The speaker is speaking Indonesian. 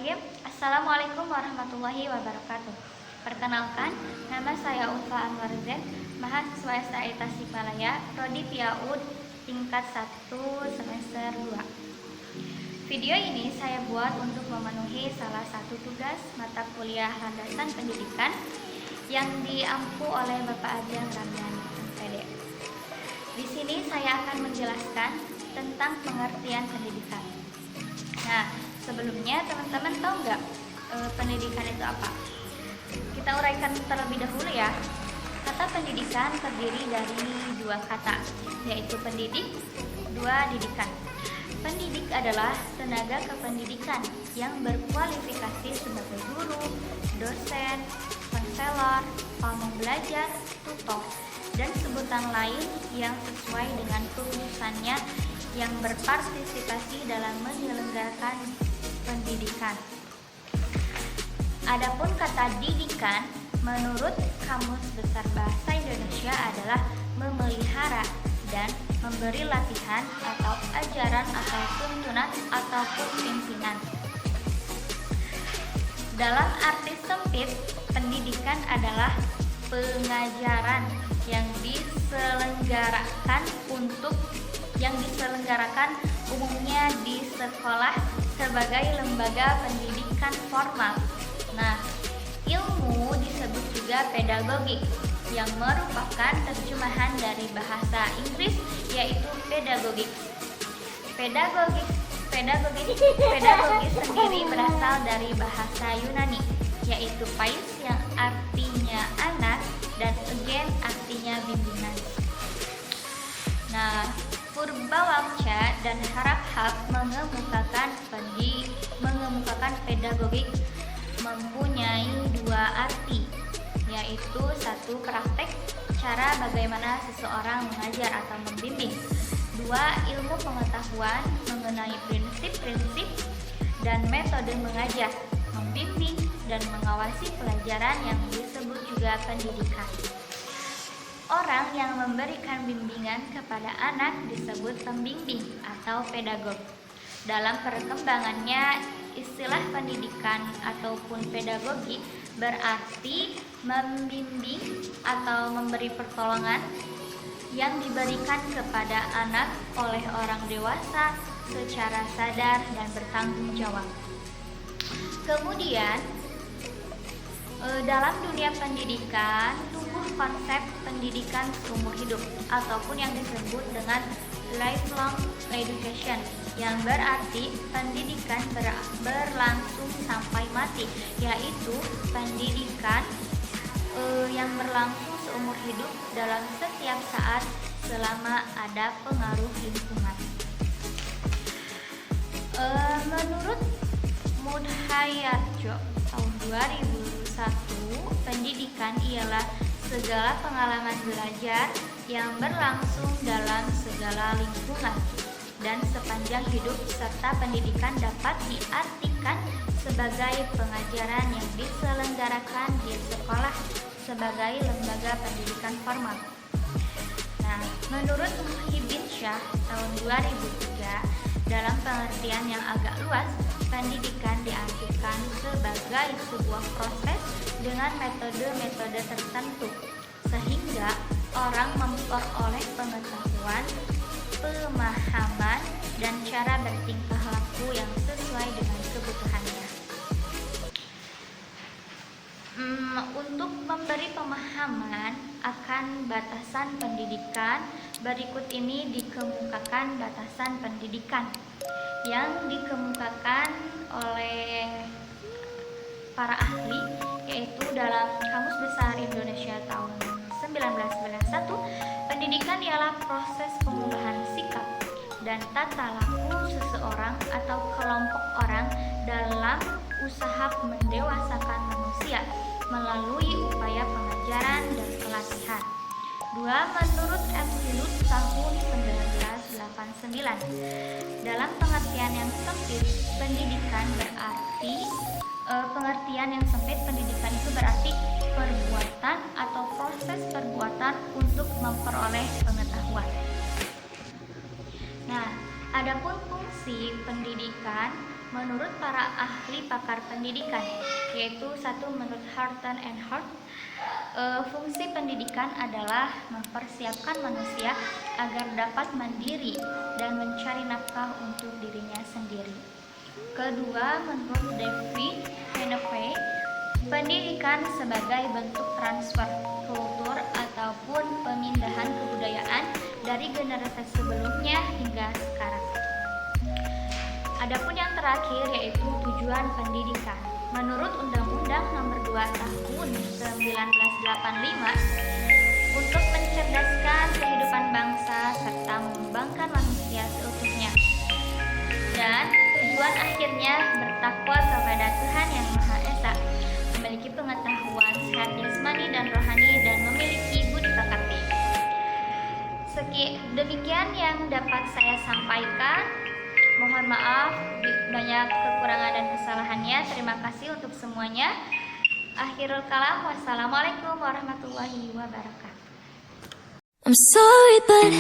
Bismillahirrahmanirrahim. Assalamualaikum warahmatullahi wabarakatuh. Perkenalkan, nama saya Ulfa Anwar Z, mahasiswa SAI Tasikmalaya, Prodi PAUD tingkat 1 semester 2. Video ini saya buat untuk memenuhi salah satu tugas mata kuliah landasan pendidikan yang diampu oleh Bapak Ajeng Ramdan MPD. Di sini saya akan menjelaskan tentang pengertian pendidikan. Nah, sebelumnya teman-teman tahu nggak pendidikan itu apa? Kita uraikan terlebih dahulu ya. Kata pendidikan terdiri dari dua kata, yaitu pendidik, dua didikan. Pendidik adalah tenaga kependidikan yang berkualifikasi sebagai guru, dosen, konselor, pamong belajar, tutor, dan sebutan lain yang sesuai dengan kelulusannya yang berpartisipasi dalam menyelenggarakan pendidikan. Adapun kata didikan menurut Kamus Besar Bahasa Indonesia adalah memelihara dan memberi latihan atau ajaran atau tuntunan ataupun pimpinan. Dalam arti sempit, pendidikan adalah pengajaran yang diselenggarakan umumnya di sekolah sebagai lembaga pendidikan formal. Nah, ilmu disebut juga pedagogik yang merupakan terjemahan dari bahasa Inggris yaitu pedagogik. Pedagogis sendiri berasal dari bahasa Yunani yaitu pais yang artinya anak dan again artinya bimbingan. Nah, Purbawamsa dan Harap-hap mengemukakan pedagogik mempunyai dua arti, yaitu satu, praktek cara bagaimana seseorang mengajar atau membimbing. Dua, ilmu pengetahuan mengenai prinsip-prinsip dan metode mengajar, membimbing, dan mengawasi pelajaran yang disebut juga pendidikan. Orang yang memberikan bimbingan kepada anak disebut pembimbing atau pedagog. Dalam perkembangannya, istilah pendidikan ataupun pedagogi berarti membimbing atau memberi pertolongan yang diberikan kepada anak oleh orang dewasa secara sadar dan bertanggung jawab. Kemudian, dalam dunia pendidikan tumbuh konsep pendidikan seumur hidup ataupun yang disebut dengan lifelong education, yang berarti pendidikan berlangsung sampai mati, yaitu pendidikan yang berlangsung seumur hidup dalam setiap saat selama ada pengaruh lingkungan. Menurut Mudhayarjo tahun 2001, pendidikan ialah segala pengalaman belajar yang berlangsung dalam segala lingkungan dan sepanjang hidup, serta pendidikan dapat diartikan sebagai pengajaran yang diselenggarakan di sekolah sebagai lembaga pendidikan formal. Nah, menurut Muhyiddin Syah tahun 2003, dalam pengertian yang agak luas, pendidikan diartikan sebagai sebuah proses dengan metode-metode tertentu sehingga orang memperoleh pengetahuan, pemahaman, dan cara bertingkah laku yang sesuai dengan kebutuhannya. Untuk memberi pemahaman akan batasan pendidikan, berikut ini dikemukakan batasan pendidikan yang dikemukakan oleh para ahli, yaitu dalam Kamus Besar Indonesia tahun 1991, pendidikan ialah proses pengubah sikap dan tata laku seseorang atau kelompok orang dalam usaha mendewasakan manusia melalui upaya pengajaran dan pelatihan. 2. Menurut Epsilon tahun 1989, dalam pengertian yang sempit pendidikan itu berarti perbuatan atau proses perbuatan untuk memperoleh pengetahuan. Nah, adapun fungsi pendidikan menurut para ahli pakar pendidikan, yaitu satu menurut Horton and Hort, fungsi pendidikan adalah mempersiapkan manusia agar dapat mandiri dan mencari nafkah untuk dirinya sendiri. Kedua, menurut David Henefey, pendidikan sebagai bentuk transfer kultur ataupun pemindahan kebudayaan dari generasi sebelumnya hingga sekarang. Adapun yang terakhir yaitu tujuan pendidikan. Menurut Undang-Undang Nomor 2 Tahun 1985 untuk mencerdaskan kehidupan bangsa serta mengembangkan manusia seutuhnya. Dan tujuan akhirnya bertakwa kepada Tuhan Yang Maha Esa, memiliki pengetahuan sehat jasmani dan rohani, dan memiliki budi pekerti. Demikian yang dapat saya sampaikan. Mohon maaf banyak kekurangan dan kesalahannya. Terima kasih untuk semuanya. Akhirul kalam. Wassalamualaikum warahmatullahi wabarakatuh. I'm sorry, but